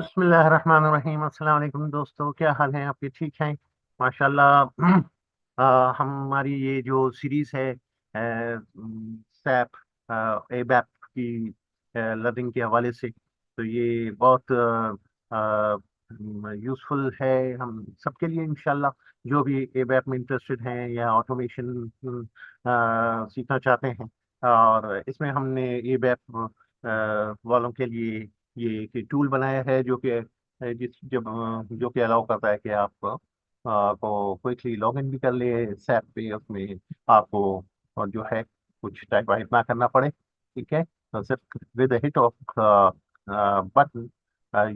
बिस्मिल्लाहिर्रहमानिर्रहीम। अस्सलाम वालेकुम दोस्तों, क्या हाल है आपके? ठीक हैं माशाल्लाह। हमारी ये जो सीरीज है सैप एबैप की लर्निंग के हवाले से, तो ये बहुत यूज़फुल है हम सबके लिए इंशाल्लाह। जो भी एबैप में इंटरेस्टेड हैं या ऑटोमेशन सीखना चाहते हैं, और इसमें हमने एबैप वालों के लिए ये एक टूल बनाया है जो कि जो कि अलाउ करता है कि आप को क्विकली लॉग इन भी कर ले सैप पे। उसमें आपको और जो है कुछ टाइप वाइप ना करना पड़े, ठीक है। तो सिर्फ with hit of button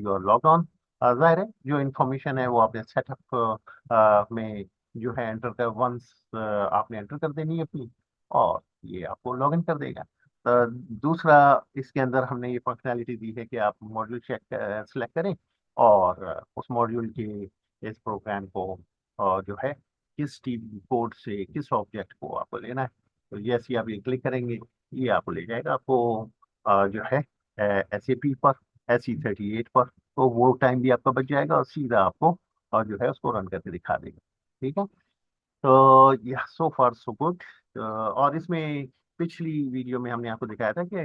you are log on. जाहिर है जो इंफॉर्मेशन है वो आपने सेटअप में जो है एंटर कर वंस आपने एंटर कर देनी है अपनी, और ये आपको लॉग इन कर देगा। दूसरा, इसके अंदर हमने ये फंक्शनैलिटी दी है कि आप मॉड्यूल चेक सेलेक्ट करें, और उस मॉड्यूल के इस प्रोग्राम को जो है किस टीम कोड से किस ऑब्जेक्ट को आपको लेना है। तो जैसे ही आप ये क्लिक करेंगे, ये आपको ले जाएगा आपको जो है SAP पर, SE38 पर। तो वो टाइम भी आपका बच जाएगा और सीधा आपको और जो है उसको रन करके दिखा देगा, ठीक है। तो यह सो फार सो गुड। और इसमें पिछली वीडियो में हमने आपको दिखाया था कि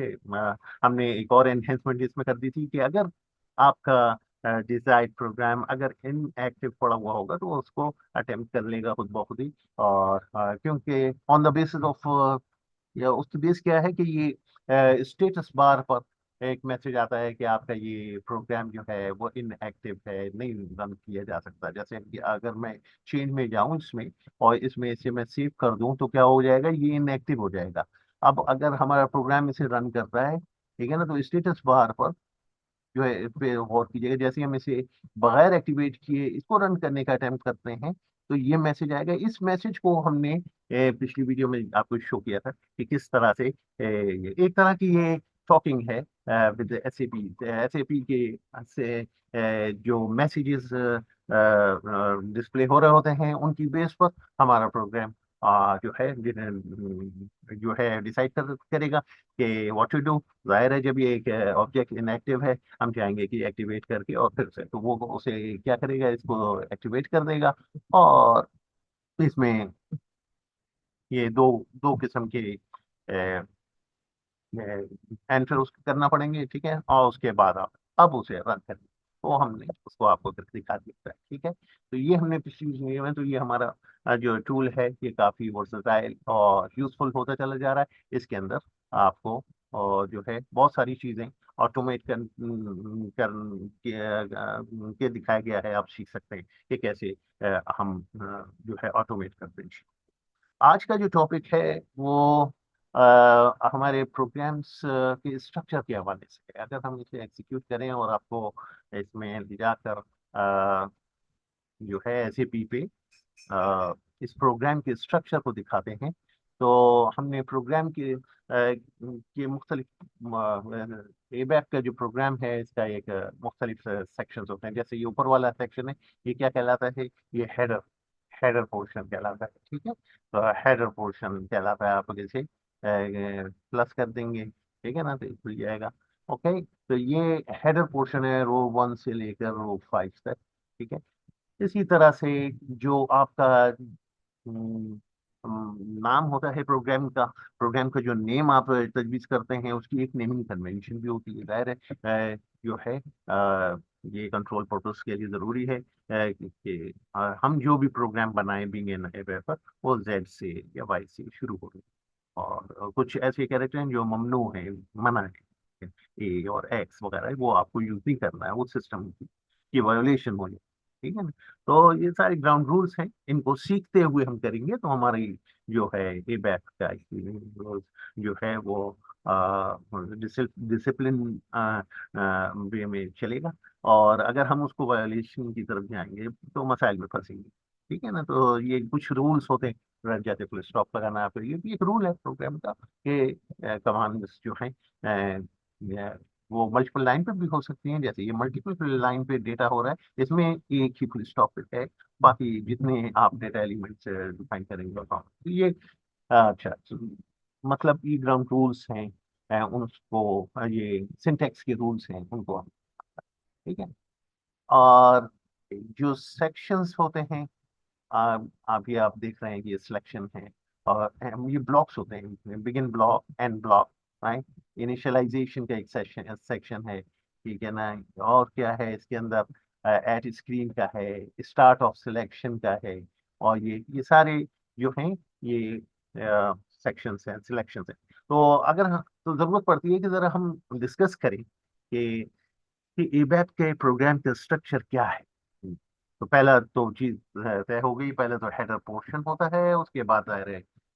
हमने एक और एनहेंसमेंट इसमें कर दी थी कि अगर आपका डिजायर्ड प्रोग्राम अगर इनएक्टिव पड़ा हुआ होगा तो वो उसको अटेम्प्ट कर लेगा खुद ब खुद ही। और क्योंकि ऑन द बेसिस ऑफ, या उसकी बेस क्या है कि ये स्टेटस बार पर एक मैसेज आता है कि आपका ये प्रोग्राम जो है वो इनएक्टिव है, नहीं रन किया जा सकता। जैसे कि अगर मैं चेंज में जाऊं इसमें और इसमें इसे मैं सेव कर दूं तो क्या हो जाएगा, ये इनएक्टिव हो जाएगा। अब अगर हमारा प्रोग्राम इसे रन करता है, ठीक है ना, तो स्टेटस बार पर जो है इस पे गौर कीजिएगा। जैसे ही हम इसे बगैर एक्टिवेट किए इसको रन करने का अटेम्प्ट करते हैं, तो ये मैसेज आएगा। इस मैसेज को हमने पिछली वीडियो में आपको शो किया था कि किस तरह से एक तरह की ये टॉकिंग है विद एसएपी। एसएपी के से जो मैसेजेस डिस्प्ले हो रहे होते हैं उनकी बेस पर हमारा प्रोग्राम जो है डिसाइड करेगा कि व्हाट टू डू। जाहिर है जब ये एक ऑब्जेक्ट इनएक्टिव है, हम चाहेंगे कि एक्टिवेट करके और फिर से तो वो उसे क्या करेगा, इसको एक्टिवेट कर देगा। और इसमें ये दो दो किस्म के एंटर उसको करना पड़ेंगे, ठीक है। और उसके बाद आप अब उसे रन करें, तो हमने उसको आपको करके दिखा दिया है, ठीक है। तो ये हमने पिछली वीडियो में, तो ये हमारा जो टूल है ये काफ़ी वर्सटाइल और यूजफुल होता चला जा रहा है। इसके अंदर आपको और जो है बहुत सारी चीज़ें ऑटोमेट के दिखाया गया है। आप सीख सकते हैं कि कैसे हम जो है ऑटोमेट करते हैं। आज का जो टॉपिक है वो हमारे प्रोग्राम्स के स्ट्रक्चर के हवाले से है। अगर हम इसे एग्जीक्यूट करें और आपको इसमें ले जाकर जो है एसएपी पे इस प्रोग्राम के स्ट्रक्चर को दिखाते हैं, तो हमने प्रोग्राम के मुख्तलिफ एबैप का जो प्रोग्राम है इसका एक मुख्तलिफ सेक्शंस होते हैं। जैसे ये ऊपर वाला सेक्शन है, ये क्या कहलाता है? ये हेडर हेडर पोर्शन कहलाता है, ठीक है। तो हेडर पोर्शन कहलाता है। आप जैसे प्लस कर देंगे, ठीक है ना, तो ये खुल जाएगा। ओके, तो ये हेडर पोर्शन है रो 1 से लेकर रो 5 तक, ठीक है। इसी तरह से जो आपका नाम होता है प्रोग्राम का जो नेम आप तजवीज़ करते हैं उसकी एक नेमिंग कन्वेंशन भी होती है। जाहिर है जो है ये कंट्रोल पर्पस के लिए ज़रूरी है कि हम जो भी प्रोग्राम बनाएं बिंग एन वेफर, वो जेड से या वाई से शुरू हो। और कुछ ऐसे कैरेक्टर हैं जो ममनू है, मना है, ए और एक्स वगैरह, वो आपको यूज नहीं करना है, वो सिस्टम की वायोलेशन हो जाए, ठीक है ना। तो ये सारे ग्राउंड रूल्स हैं, इनको सीखते हुए हम करेंगे तो हमारी जो है ए बैक का एक्सपीरियंस जो है वो डिसिप्लिन वे में चलेगा। और अगर हम उसको वायोलेशन की तरफ जाएंगे तो मसाइल में फंसेंगे, ठीक है ना। तो ये कुछ रूल्स होते हैं, रन जाते फुल स्टॉप लगाना, फिर ये भी एक रूल है प्रोग्राम का कि कमांड्स जो है वो मल्टीपल लाइन पे भी हो सकती हैं। जैसे ये मल्टीपल लाइन पे डेटा हो रहा है, इसमें एक ही फुल स्टॉप पे है, बाकी जितने आप डेटा एलिमेंट्स डिफाइन करेंगे तो ये अच्छा मतलब ये ग्राउंड रूल्स हैं, उनको ये सिंटेक्स के रूल्स हैं उनको, ठीक है। और जो सेक्शंस होते हैं, अभी आप देख रहे हैं कि ये सिलेक्शन है, और ये ब्लॉक्स होते हैं, begin block, end block, right. Initialisation का एक सेक्शन सेक्शन है, ठीक है ना। और क्या है इसके अंदर, एट स्क्रीन का है, स्टार्ट ऑफ सिलेक्शन का है, और ये सारे जो हैं ये सेक्शंस हैं, सिलेक्शंस हैं। तो अगर तो जरूरत पड़ती है कि जरा हम डिस्कस करें कि एबैप के प्रोग्राम का स्ट्रक्चर क्या है। तो पहला तो चीज तय हो गई, पहले तो हेडर पोर्शन होता है, उसके बाद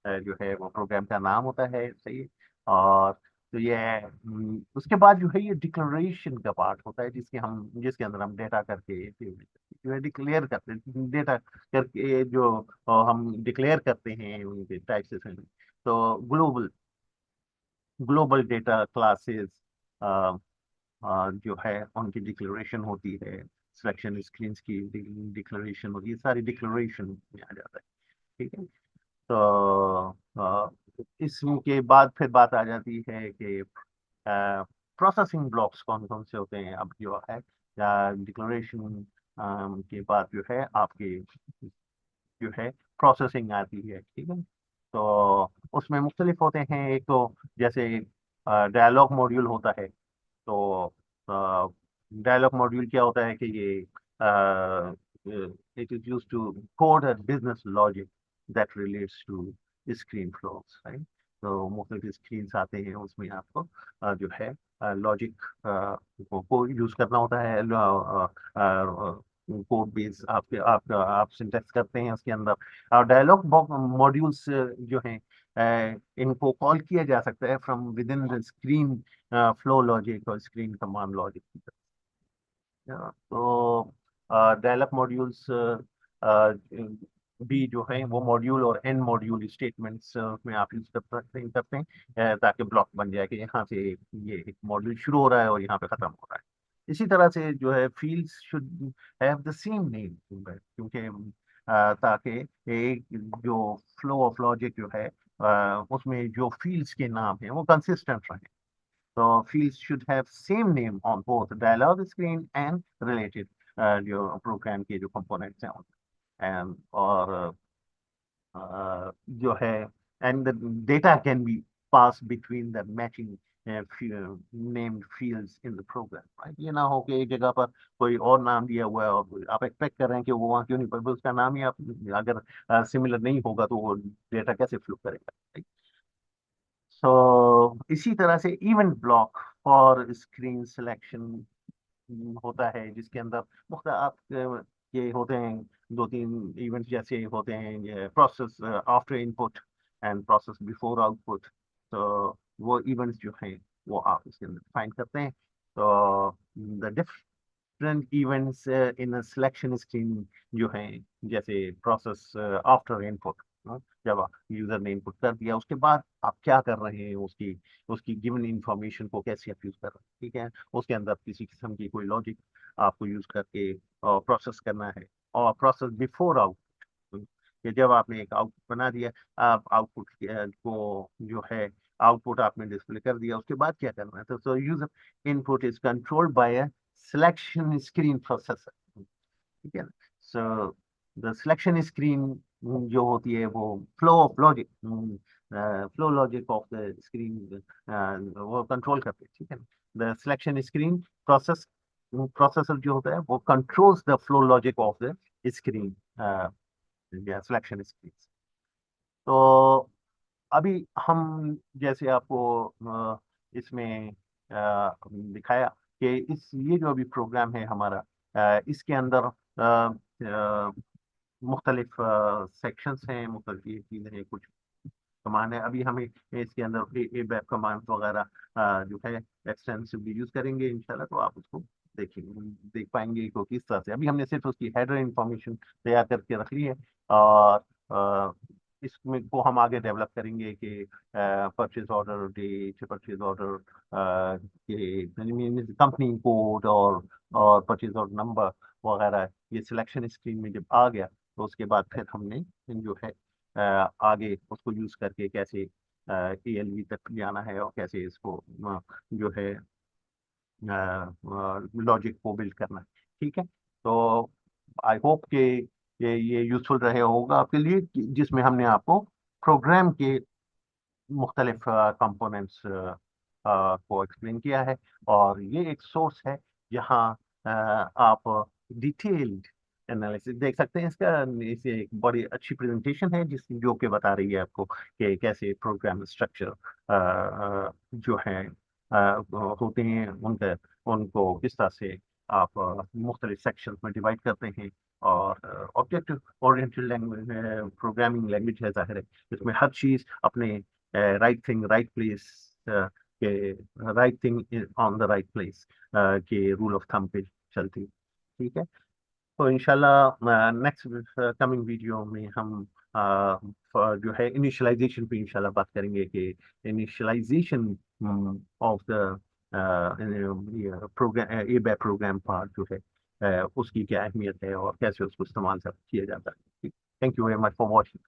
जो है वो प्रोग्राम का नाम होता है, सही। और तो ये उसके बाद जो है ये डिक्लेरेशन का पार्ट होता है, जिसके अंदर हम डेटा करके जो है डिक्लेयर करते हैं, डेटा करके जो हम डिक्लेयर करते हैं उनके टाइप से। तो ग्लोबल डेटा क्लासेस जो है उनकी डिक्लेरेशन होती है, सिलेक्शन स्क्रीन्स की डिक्लेरेशन होती है, सारी डिक्लेरेशन में आ जाता है, ठीक है। तो इसके बाद फिर बात आ जाती है कि प्रोसेसिंग ब्लॉक्स कौन कौन से होते हैं। अब जो है डिक्लेरेशन के बाद जो है आपकी जो है प्रोसेसिंग आती है, ठीक है। तो उसमें मुख्तलिफ होते हैं, एक तो जैसे डायलॉग मॉड्यूल होता है। तो डायलॉग मॉड्यूल क्या होता है कि ये it is use to code a business logic that relates to screen flows, right. तो मुख्तलिफ स्क्रीन आते हैं, उसमें आपको जो है लॉजिक को यूज करना होता है। कोड बेस आप सिंटेक्स करते हैं उसके अंदर। और डायलॉग मॉड्यूल्स जो हैं इनको कॉल किया जा सकता है from with in the screen flow logic और स्क्रीन कमांड लॉजिक। तो डायलॉग मॉड्यूल्स भी जो है वो मॉड्यूल और एंड मॉड्यूल स्टेटमेंट्स में आप यूज कर सकते हैं ताकि ब्लॉक बन जाए कि यहाँ से ये एक मॉड्यूल शुरू हो रहा है और यहाँ पे खत्म हो रहा है। इसी तरह से जो है fields should have the same name, क्योंकि ताकि एक जो फ्लो ऑफ लॉजिक जो है उसमें जो फील्ड्स के नाम हैं वो कंसिस्टेंट रहे। तो fields should have same name on both dialog screen and related जो प्रोग्राम के जो कंपोनेंट्स हैं and और जो है and the data can be passed between the matching named fields in the program, right? ये ना हो कि एक जगह पर कोई और नाम दिया हुआ है और आप एक्सपेक्ट कर रहे हैं कि वो वहाँ क्यों नहीं, पर उसका नाम ही आप अगर सिमिलर नहीं होगा तो वो डेटा कैसे फ्लो करेगा, right? सो इसी तरह से event block for screen selection होता है, जिसके अंदर मुख्तलिफ आप ये होते हैं, दो तीन इवेंट जैसे होते हैं, ये process after input and process before output. तो वो इवेंट्स जो हैं वो आप इसके अंदर फाइंड करते हैं। तो the different events in selection screen जो हैं, जैसे प्रोसेस आफ्टर इनपुट, जब यूजर ने इनपुट कर दिया उसके बाद आप क्या कर रहे हैं, उसकी उसकी गिवन इंफॉर्मेशन को कैसे आप यूज कर रहे हैं, ठीक है। उसके अंदर किसी किस्म की कोई लॉजिक आपको यूज करके प्रोसेस करना है। और प्रोसेस बिफोर आउटपुट, कि जब आपने एक आउटपुट बना दिया, आप आउटपुट को जो है आउटपुट आपने डिस्प्ले कर दिया, उसके बाद क्या करना है। तो user input is controlled by a selection screen processor, ठीक है। सो द सिलेक्शन स्क्रीन जो होती है वो flow logic of the screen वो कंट्रोल करते हैं, ठीक है। द सिलेक्शन स्क्रीन प्रोसेसर जो होता है वो controls the flow logic of the screen या सिलेक्शन स्क्रीन। तो अभी हम जैसे आपको इसमें दिखाया कि ये जो अभी प्रोग्राम है हमारा, इसके अंदर मुख्तलिफ सेक्शंस हैं, मुख्तलिफ ये चीज़ें हैं, कुछ कमांड है। अभी हमें इसके अंदर एबैप कमांड वगैरह जो है एक्सटेंसिवली यूज करेंगे इंशाल्लाह। तो आप उसको देखेंगे, देख पाएंगे को किस तरह से। अभी हमने सिर्फ उसकी हेडर इंफॉर्मेशन तैयार करके रख ली है, और इसमें को हम आगे डेवलप करेंगे कि purchase order date, purchase order के कंपनी कोड और परचेज ऑर्डर नंबर वगैरह, ये सिलेक्शन स्क्रीन में जब आ गया तो उसके बाद फिर हमने जो है आगे उसको यूज करके कैसे एएलवी तक जाना है और कैसे इसको जो है लॉजिक को बिल्ड करना है, ठीक है। तो आई होप कि ये यूजफुल रहे होगा आपके लिए, जिसमें हमने आपको प्रोग्राम के मुख्तलिफ कंपोनेंट्स को एक्सप्लेन किया है। और ये एक सोर्स है जहाँ आप डिटेल्ड एनालिसिस देख सकते हैं इसका। इसे एक बड़ी अच्छी प्रेजेंटेशन है जिस जो कि बता रही है आपको कि कैसे प्रोग्राम स्ट्रक्चर जो है होते हैं, उनका उनको किस तरह से आप मुख्तलिफ सेक्शंस में डिवाइड करते हैं। और object oriented language programming language है, जाहिर है इसमें हर चीज़ अपने राइट थिंग राइट प्लेस के right thing on the right place के रूल ऑफ थंब पे चलती है। ठीक है। तो इंशाल्लाह नेक्स्ट कमिंग वीडियो में हम जो है इनिशियलाइजेशन पे इंशाल्लाह बात करेंगे कि initialization of the program ABAP program part जो है उसकी क्या अहमियत है और कैसे उसको इस्तेमाल किया जाता है। Thank you very much for watching.